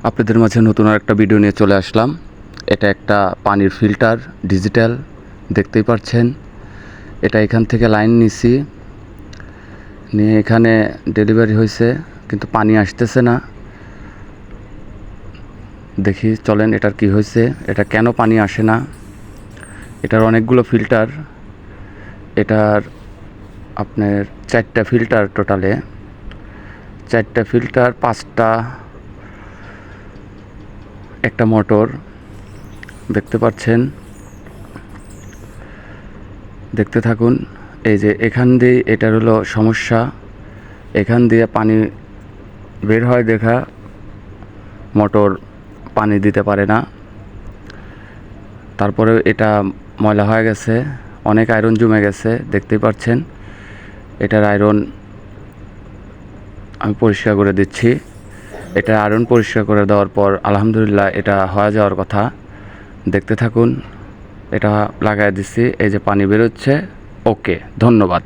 আপনাদের মাঝে নতুন আরেকটা ভিডিও নিয়ে চলে আসলাম। এটা একটা পানির ফিল্টার ডিজিটাল, দেখতেই পাচ্ছেন। এটা এখান থেকে লাইন নিছি, নিয়ে এখানে ডেলিভারি হয়েছে, কিন্তু পানি আসতেছে না। দেখি চলেন এটার কি হয়েছে, এটা কেন পানি আসে না। এটার অনেকগুলো ফিল্টার, এটার আপনার 4টা ফিল্টার, টোটালে 4টা ফিল্টার, 5টা, একটা মোটর, দেখতে পাচ্ছেন। দেখতে থাকুন। এই যে এখান দিয়ে এটার হলো সমস্যা, এখান দিয়ে পানি বের হয় দেখা মোটর পানি দিতে পারে না। তারপরে এটা ময়লা হয়ে গেছে, অনেক আয়রন জমে গেছে, দেখতেই পাচ্ছেন। এটার আয়রন আমি পরিষ্কার করে দিচ্ছি। এটা আয়রন পরিষ্কার করে দেওয়ার পর আলহামদুলিল্লাহ এটা হয়ে যাওয়ার কথা। দেখতে থাকুন। এটা লাগাই দিচ্ছি, এই যে পানি বেরোচ্ছে। ওকে, ধন্যবাদ।